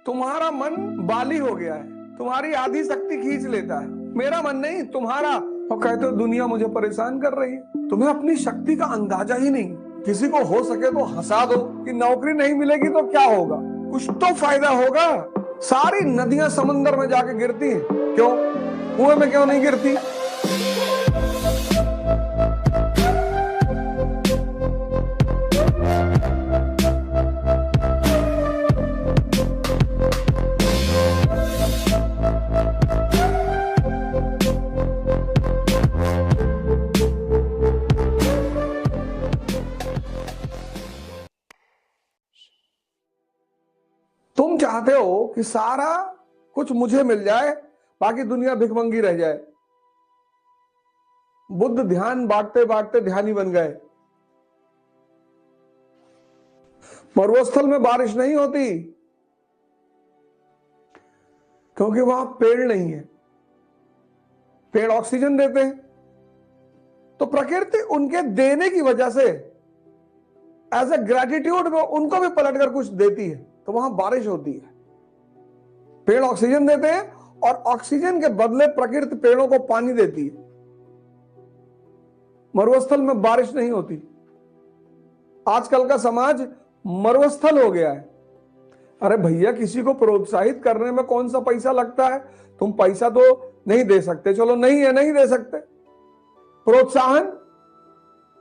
तुम्हारा मन बाली हो गया है, तुम्हारी आधी शक्ति खींच लेता है, मेरा मन नहीं तुम्हारा। और कहते हो दुनिया मुझे परेशान कर रही है, तुम्हें अपनी शक्ति का अंदाजा ही नहीं। किसी को हो सके तो हंसा दो कि नौकरी नहीं मिलेगी तो क्या होगा, कुछ तो फायदा होगा। सारी नदियां समंदर में जाके गिरती हैं, क्यों? कुएं में क्यों नहीं गिरती? तुम चाहते हो कि सारा कुछ मुझे मिल जाए, बाकी दुनिया भिखमंगी रह जाए। बुद्ध ध्यान बांटते बांटते ध्यानी बन गए। मरुस्थल में बारिश नहीं होती क्योंकि वहां पेड़ नहीं है। पेड़ ऑक्सीजन देते हैं, तो प्रकृति उनके देने की वजह से एज ए ग्रेटिट्यूड में उनको भी पलटकर कुछ देती है, तो वहां बारिश होती है। पेड़ ऑक्सीजन देते हैं और ऑक्सीजन के बदले प्रकृति पेड़ों को पानी देती है। मरुस्थल में बारिश नहीं होती। आजकल का समाज मरुस्थल हो गया है। अरे भैया, किसी को प्रोत्साहित करने में कौन सा पैसा लगता है? तुम पैसा तो नहीं दे सकते, चलो नहीं है, नहीं दे सकते। प्रोत्साहन,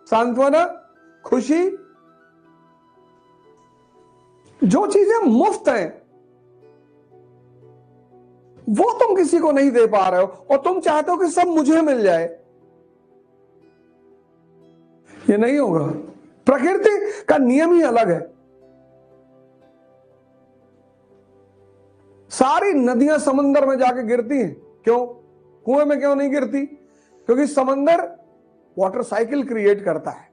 सांत्वना, खुशी, जो चीजें मुफ्त हैं वो तुम किसी को नहीं दे पा रहे हो, और तुम चाहते हो कि सब मुझे मिल जाए। ये नहीं होगा। प्रकृति का नियम ही अलग है। सारी नदियां समंदर में जाके गिरती हैं, क्यों? कुएं में क्यों नहीं गिरती? क्योंकि समंदर वाटर साइकिल क्रिएट करता है।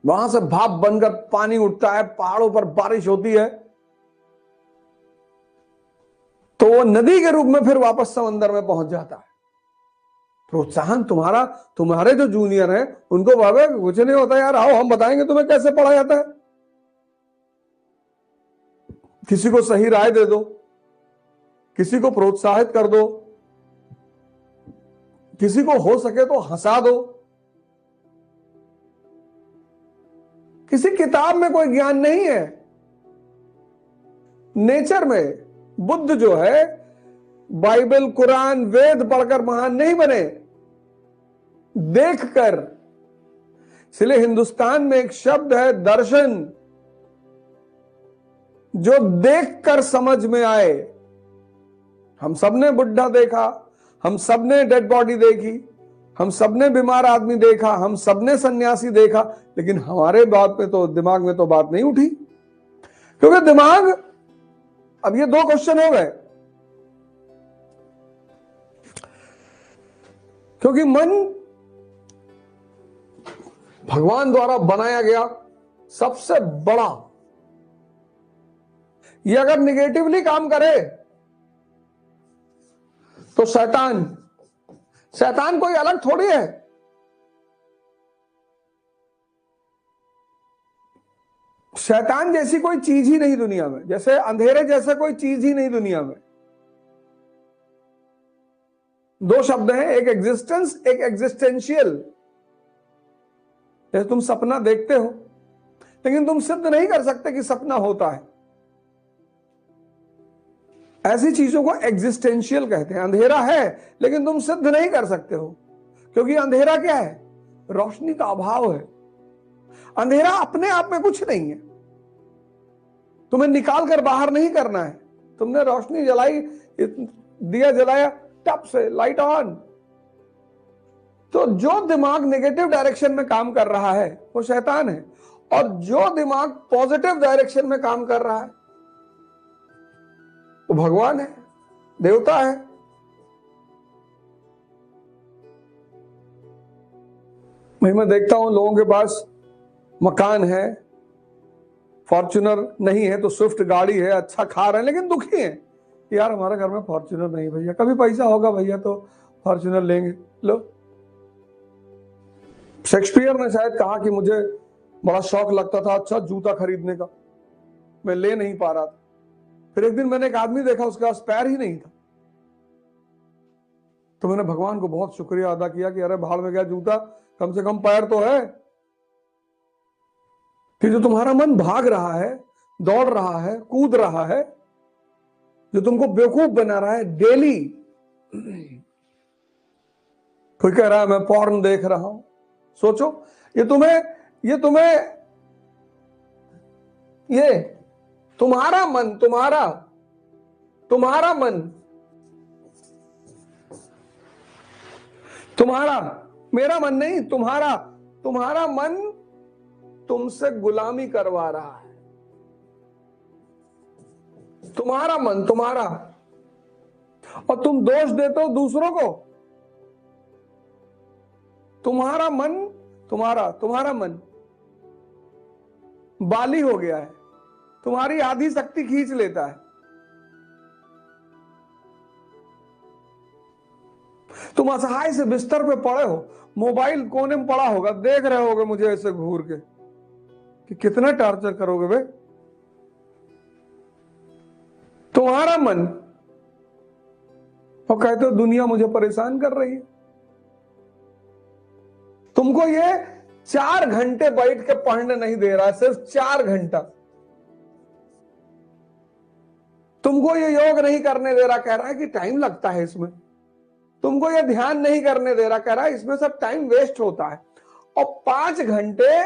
वहां से भाप बनकर पानी उठता है, पहाड़ों पर बारिश होती है, तो वो नदी के रूप में फिर वापस समंदर में पहुंच जाता है। प्रोत्साहन तुम्हारा, तुम्हारे जो जूनियर हैं उनको भावे कुछ नहीं होता यार, आओ हम बताएंगे तुम्हें कैसे पढ़ा जाता है। किसी को सही राय दे दो, किसी को प्रोत्साहित कर दो, किसी को हो सके तो हंसा दो। किसी किताब में कोई ज्ञान नहीं है। नेचर में बुद्ध जो है बाइबल, कुरान, वेद पढ़कर महान नहीं बने, देखकर। इसलिए हिंदुस्तान में एक शब्द है दर्शन, जो देखकर समझ में आए। हम सबने बुढ़ा देखा, हम सबने डेड बॉडी देखी, हम सबने बीमार आदमी देखा, हम सबने सन्यासी देखा, लेकिन हमारे बात में तो, दिमाग में तो बात नहीं उठी। क्योंकि दिमाग, अब ये दो क्वेश्चन हो गए। क्योंकि मन भगवान द्वारा बनाया गया सबसे बड़ा, ये अगर निगेटिवली काम करे तो शैतान कोई अलग थोड़ी है। शैतान जैसी कोई चीज ही नहीं दुनिया में, जैसे अंधेरे जैसा कोई चीज ही नहीं दुनिया में। दो शब्द हैं, एक एग्जिस्टेंस, एक एग्जिस्टेंशियल। जैसे तुम सपना देखते हो, लेकिन तुम सिद्ध नहीं कर सकते कि सपना होता है। ऐसी चीजों को एग्जिस्टेंशियल कहते हैं। अंधेरा है लेकिन तुम सिद्ध नहीं कर सकते हो, क्योंकि अंधेरा क्या है? रोशनी का अभाव है। अंधेरा अपने आप में कुछ नहीं है, तुम्हें निकाल कर बाहर नहीं करना है। तुमने रोशनी जलाई, दिया जलाया, टप से लाइट ऑन। तो जो दिमाग नेगेटिव डायरेक्शन में काम कर रहा है वो शैतान है, और जो दिमाग पॉजिटिव डायरेक्शन में काम कर रहा है वो भगवान है, देवता है। मैं देखता हूं लोगों के पास मकान है, फॉर्च्यूनर नहीं है तो स्विफ्ट गाड़ी है, अच्छा खा रहे हैं, लेकिन दुखी हैं। यार हमारे घर में फॉर्च्यूनर नहीं भैया, कभी पैसा होगा भैया तो फॉर्च्यूनर लेंगे। लो, शेक्सपियर ने शायद कहा कि मुझे बड़ा शौक लगता था अच्छा जूता खरीदने का, मैं ले नहीं पा रहा था। फिर एक दिन मैंने एक आदमी देखा, उसके पास पैर ही नहीं था। तो मैंने भगवान को बहुत शुक्रिया अदा किया कि अरे भाड़ में गया जूता, कम से कम पैर तो है। कि जो तुम्हारा मन भाग रहा है, दौड़ रहा है, कूद रहा है, जो तुमको बेवकूफ बना रहा है डेली। कोई कह रहा है मैं पॉर्न देख रहा हूं, सोचो ये तुम्हारा मन, तुम्हारा, मेरा मन नहीं, तुम्हारा मन तुमसे गुलामी करवा रहा है। तुम्हारा मन, और तुम दोष देते हो दूसरों को। तुम्हारा मन बाली हो गया है, तुम्हारी आधी शक्ति खींच लेता है। तुम असहाय से बिस्तर पे पड़े हो, मोबाइल कोने में पड़ा होगा, देख रहे होगे मुझे ऐसे घूर के कि कितना टॉर्चर करोगे बे। तुम्हारा मन, और कहते हो दुनिया मुझे परेशान कर रही है। तुमको ये 4 घंटे बैठ के पढ़ने नहीं दे रहा है, सिर्फ 4 घंटा। तुमको ये योग नहीं करने दे रहा, कह रहा है कि टाइम लगता है इसमें। तुमको ये ध्यान नहीं करने दे रहा, कह रहा है इसमें सब टाइम वेस्ट होता है। और 5 घंटे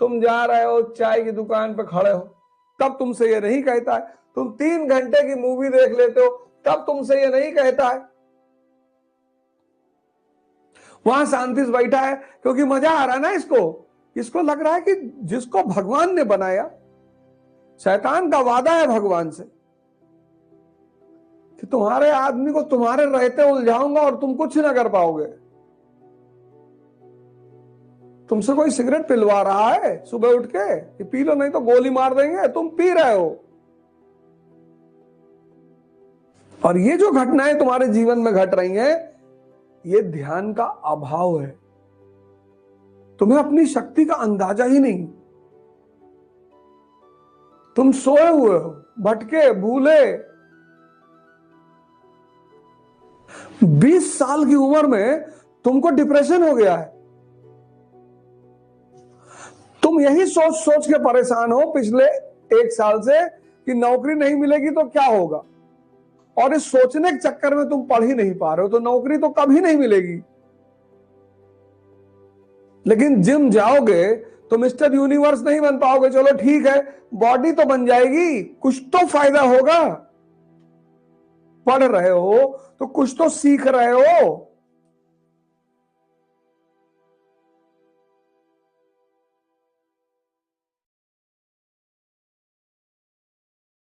तुम जा रहे हो, चाय की दुकान पे खड़े हो, तब तुमसे ये नहीं कहता है। तुम 3 घंटे की मूवी देख लेते हो, तब तुमसे ये नहीं कहता है। वहां शांति से बैठा है क्योंकि मजा आ रहा है ना इसको लग रहा है कि जिसको भगवान ने बनाया, शैतान का वादा है भगवान से कि तुम्हारे आदमी को तुम्हारे रहते उलझाऊंगा और तुम कुछ ना कर पाओगे। तुमसे कोई सिगरेट पिलवा रहा है सुबह उठ के कि पी लो नहीं तो गोली मार देंगे, तुम पी रहे हो। और ये जो घटनाएं तुम्हारे जीवन में घट रही हैं, ये ध्यान का अभाव है। तुम्हें अपनी शक्ति का अंदाजा ही नहीं। तुम सोए हुए हो, भटके, भूले। 20 साल की उम्र में तुमको डिप्रेशन हो गया है। तुम यही सोच सोच के परेशान हो पिछले 1 साल से कि नौकरी नहीं मिलेगी तो क्या होगा, और इस सोचने के चक्कर में तुम पढ़ ही नहीं पा रहे हो, तो नौकरी तो कभी नहीं मिलेगी। लेकिन जिम जाओगे तो मिस्टर यूनिवर्स नहीं बन पाओगे। चलो ठीक है, बॉडी तो बन जाएगी, कुछ तो फायदा होगा। पढ़ रहे हो तो कुछ तो सीख रहे हो।